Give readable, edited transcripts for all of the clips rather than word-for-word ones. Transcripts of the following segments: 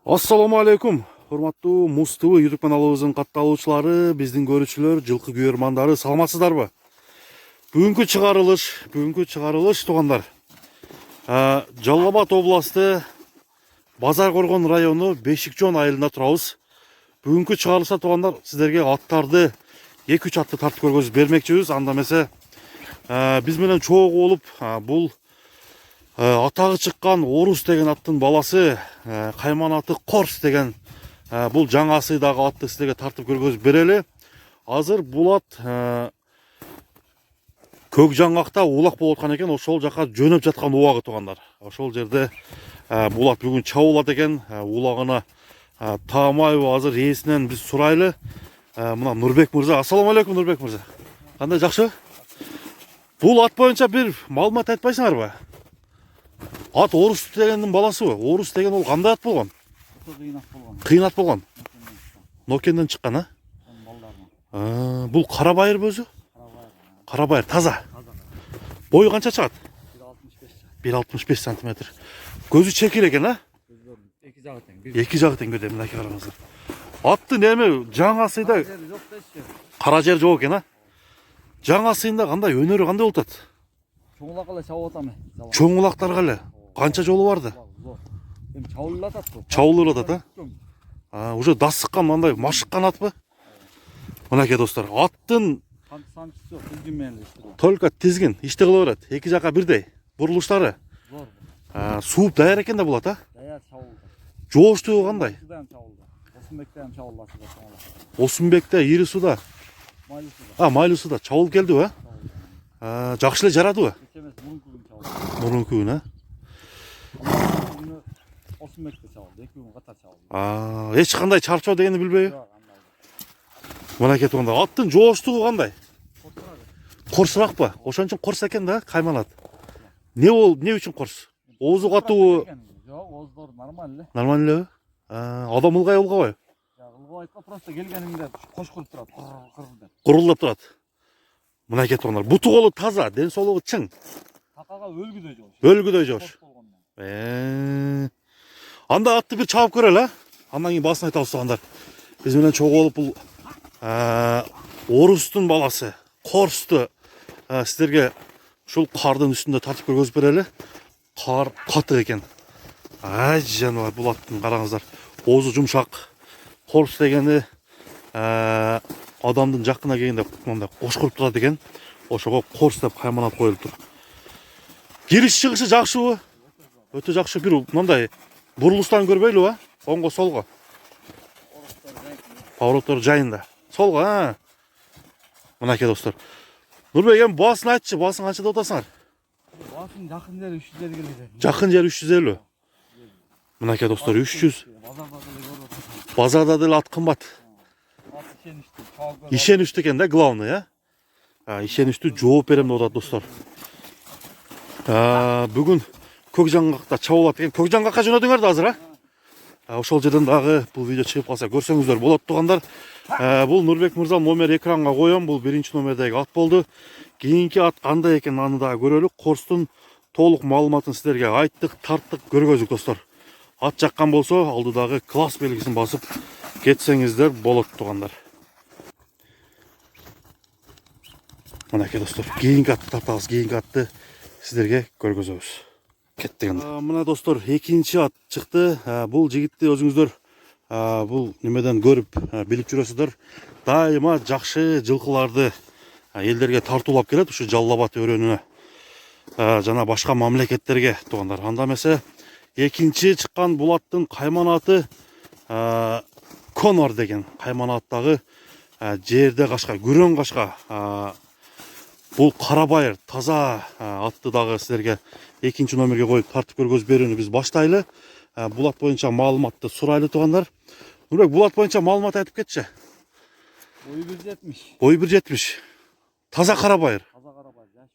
Assalamu alaikum. Hormаттуу Муз ТВ YouTube каналыбыздын катталуучулары, биздин көрүүчүлөр, жылкы күйөрмандары, саламатсыздарбы? Бүгүнкү чыгарылыш туугандар. Жалал Абад областы Базар Коргон району Бешикжон айылында турабыз. Бүгүнкү чыгарылышта туугандар, сиздерге аттарды 2-3 атты тартып көргөзүп бермекчибиз. Анда эмесе биз менен чогуу болуп, бул атағы чыккан Орус деген аттын баласы, кайман аты Корс деген бул жаңасыйдагы атты силерге тартып көргөзүп берели. Азыр бул ат көк жаңгакта улак болуп аткан экен, ошол жака жөнөп жаткан убагы туугандар. Ошол жерде бул ат бүгүн чабылат экен, улагына таамайбы, азыр ээсинен биз сурайлы. Мына Нурбек мырза. Ассаламу алейкум, Нурбек мырза. Кандай, жакшы? Бул ат боюнча бир маалымат айтпайсыңарбы? Ат Орус дегендин баласыбы? Орус деген ол кандай ат болгон? Кыйын ат болгон. Нокенден чыккан, а? Бул кара байырбы өзү? Кара байыр, таза. Бою канча чыгат? 1,65 см. Көзү чекир экен, а? Эки жагы тең бирдей, мынакей караңыздар. Аттын эми жаңасыйда кара жер жок экен, а? Жаңасыйында кандай өнөрү кандай болуп атат? Чоңулак эле чабып атам. Чоңулактар кале? Канча жолу барды? Эми чабылып атат. Чабылып атат, а? Уже дасыккан, мындай машыккан атпы? Мынакей достор, аттын санчысы жок, тизгин менен иштелет. Только тизгин иште кыла берет. Эки жака бирдей. Бурулуштары. Сууп даяр экен да бул ат, а? Даяр чабылды. Жооштугу кандай? Осунбекте ham чабылды. Осунбекте ири суда. Майлуу суда чабылып келдиби, а? Жакшы эле жарадыбы? Мурунку күн, а? Осунбекте чабылды, 2 күн катар чабылды. Эч кандай чарчоо дегенди билбейби? Мынакей туугандар, аттын жооштугу кандай? Корсуракпы? Ошон үчүн корс экен да, кайман ат. Не үчүн корс? Оозу катуу? Жок, ооздор нормально эле. Нормально элеби? Адам ылгай ылгабайбы? Ылгабайт, просто келгениңде кошкуруп турат, кыр деп. Курулдап турат. Мынакей туугандар, буту колу таза, ден соолугу чың. Такага өлгүдөй жош. Өлгүдөй жош. Анда атты бир чабып көрөлү, а? Андан кийин баасын айтабыз туугандар. Биз менен чогуу болуп бул Орустун баласы, Корсту сиздерге ушул кардын үстүндө тартып көргөзүп берели. Кар катык экен. Ай жаныбар, бул аттын караңыздар. Оозу жумшак. Корс дегени адамдын жакына келгенде мындай кошкуруп турат экен. Ошого Корс деп кайман ат коюлуптур. Кириш чыгышы жакшыбы? Өтө жакшы. Бир мындай бурулуштан көрбөйлүбү, а? Оңго солго. Повороттор жайында. Солго, а? Мынакей достор. Нурбек, эми баасын айтчы, баасын канчада отасыңар? Баасын жакын жери 350 келет. Жакын жери 350. Мынакей достор, 300. Базарда деле ат кымбат. Ишеничтүү экен да, главный, а? Ишеничтүү жооп берем деп атат достор. Бүгүн көк жаңгакта чабылат экен. Көк жаңгакка жөнөдүңөр да азыр, а? Ошол жерден дагы бул видео чыгып калса көрсөңүздөр болот туугандар. Бул Нурбек мырза номер экранга коем. Бул биринчи номердеги ат болду. Кийинки ат кандай экен аны дагы көрөлүк. Корстун толук маалыматын сиздерге айттык, тарттык, көргөздүк достор. Ат жаккан болсо, алдыдагы класс белгисин басып кетсеңиздер болот туугандар. Мынакей достор, кийинки атты тартабыз, кийинки атты сиздерге көргөзөбүз. Кеттик анда. Мына достор, экинчи ат чыкты. Бул жигитти өзүңүздөр бул немеден көрүп билип жүрөсүздөр. Дайыма жакшы жылкыларды элдерге тартуулап келет ушу Жалал Абад өрөөнүнө. Жана башка мамлекеттерге туугандар. Анда эмесе экинчи чыккан бул аттын кайман аты Конор деген кайман аттагы жерде кашка, күрөң кашка. Бул кара байыр, таза атты дагы силерге экинчи номерге коюп тартып көргөзүп берүүнү биз баштайлы. Бул ат боюнча маалыматты сурайлы туугандар. Нурбек, бул ат боюнча маалымат айтып кетчи. Бою 1,70. Бою 1,70. Таза кара байыр.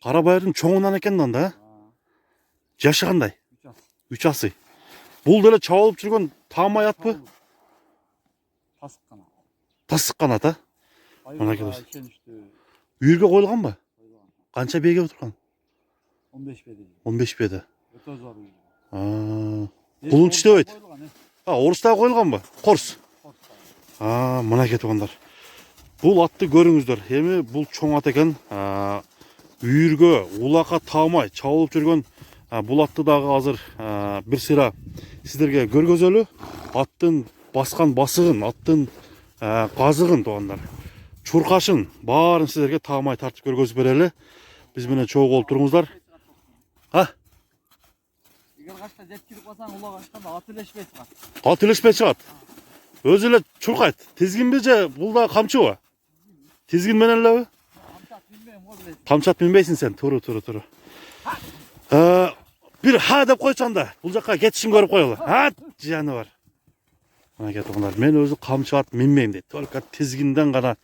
Кара байырдын чоңунан экен да анда. Жашы кандай? 3 асы. Бул деле чабылып жүргөн таамай атпы? Тасыккан ат, а? Мынакей достор. Үйүргө коюлганбы? Канча бээге отурган? 15 беди. 15 беди. Өтө зор. Кулун тиштебейт. Орыстағы қойылған ба? Қорс. Мынакей туғандар. Бұл атты көріңіздер. Эми бұл чоң ат екен. Үйірге, улаққа тамай, чауылып жүрген бұл атты дағы азыр бір сыра сіздерге көргөзөлү. Аттың басқан басығын, аттың қазығын туғандар. Чурқашын барын сіздерге тамай тартып көргөзіп берелі. Біз менен чоң болып тұрыңыздар. Егер қашта жеткілік басаң, ұлақ ашқанда ат үлешпей шығат. Ат үлешпей шығат. Өзі эле чурқайт. Тизгин бе же бұлда қамчы ба? Тизгин менен эле бе? Қамчат білмеймін ғой білесің. Қамчат мінбейсің сен. Туру. Bir деп қойсаңда, бұл жаққа кетішін көріп қойылы. Жаны бар. Мынакей туғандар, мен өзі қамчы ат мінбеймін дейді. Только тизгинден ғана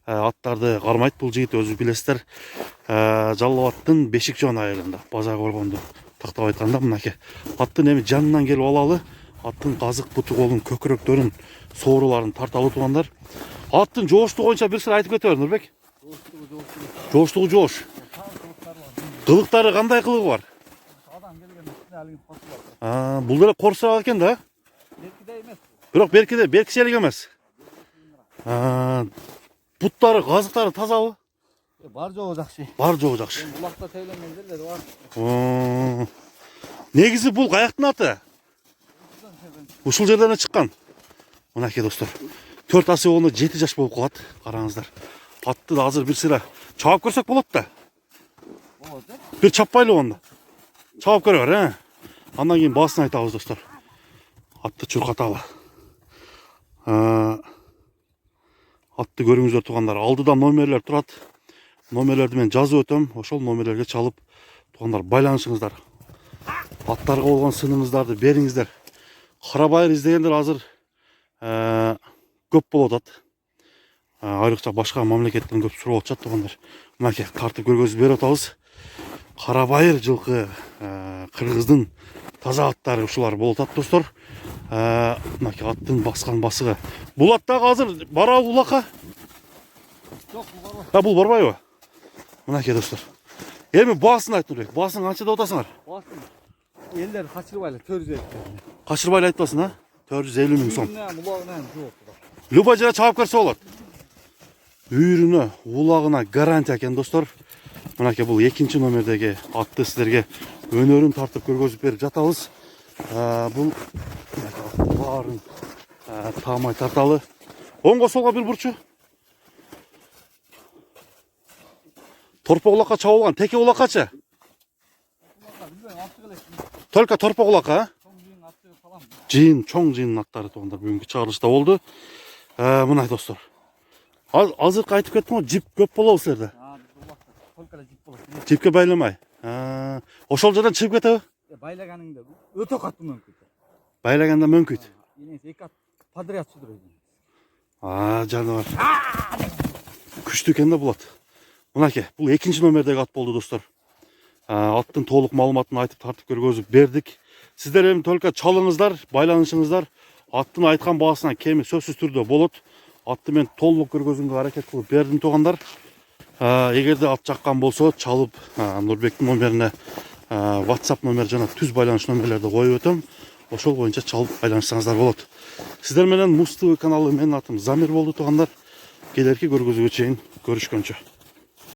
аттарды қармайды бұл жігіт, өзі білесіздер. Жалауаттың бешік жон айылында, база қорғанды тақтап айтқанда мынакей. Аттың эми жанынан келіп алалы, аттың қазық бұты қолын, көкіректерін, соғырыларын тарталы туғандар. Аттың жоғыштығы ойынша бір сыр айтып кетер, Нұрбек? Жоғыштығы жоғыш. Қылықтары қандай қылығы бар? Адам келген үстіне әліңіз қосып бар. Бұл да қорсырақ екен да? Беркіде емес. Бірақ беркішелік емес. Бұттары, қазықтары таза ба? Бар жоғы жақшы. Бар жоғы жақшы. Бұлақта тәйленген жерлері бар. Негізі бұл қаяқтың аты? Ушул жерден шыққан. Мынакей достар. 4 асы оны 7 жаш болып қалады. Қараңыздар. Атты да азыр бір сыра чауап көрсек болады да. Bir çapayla onda. Çabuk görüyor he. Andan кейін басын айтабыз достар. Атты чурқаталы. Атты көріңіздер туғандар. Алдыда номерлер тұрады. Номерлерді мен жазып өтем. Ошол номерлерге чалып туғандар байланышыңыздар. Аттарға болған сыныңыздарды беріңіздер. Қарабайыр издегендер азыр көп болып атат. Айрықша башқа мамлекеттен көп сурап атышат туғандар. Мынакей тартып көргөзүп беріп атабыз. Қарабайыр жылқы қырғыздың таза аттары ушулар болуп атат достор. Мынакей аттың басқан басығы. Бұл аттағы азыр бара улаққа? Жоқ, бұл бар. Бұл барбайбы? Мынакей достор. Эми басын айт Нұрбек. Басын қаншада отасыңар? Басын. Елдер қашырбайлы 450. Қашырбайлы айтпасын, 450 мың сом. Улағынан жоқ. Любой жерде чабып көрсе болады. Үйіріне, улағына гарантия екен достор. Мынакей бұл екінші номердегі атты сіздерге өнерін тартып көргөзіп беріп жатабыз. Бұл барын тамай тарталы. Оңға солға бір бұрчу. Торпа улаққа чауылған. Теке улаққачы? Только торпа улаққа, жиын, чоң жиын аттары туғандар бүгінгі чағырылышта болды. Мынай достар. Азыр қайтып кеттім ғой, жип көп болау сіздерді. Жипке байламай. Ошол жерден шығып кетеді? Байлаганыңда өте қатты мүмкін. Байлаганда мүмкін. Екі ат подряд судырайды. Жаны бар. Күшті екен де болады. Мынакей, бұл екінші номердегі ат болды достар. Аттың толық малыматын айтып тартып көргөзіп бердік. Сіздер эми только чалыңыздар, байланышыңыздар. Аттың айтқан басына кеми сөзсіз түрде болот. Атты мен толық көргөзүүгө аракет кылып бердим туғандар. Эгерде ат жаккан болсо чалып Нурбектин номерине WhatsApp номер жана түз байланыш номерлерди коюп өтөм. Ошол боюнча чалып байланышсаңыздар болот. Сиздер менен Муз ТВ каналы, менин атым Замир болду туғандар. Келерки көргөзүүгө чейин көрүшкөнчө.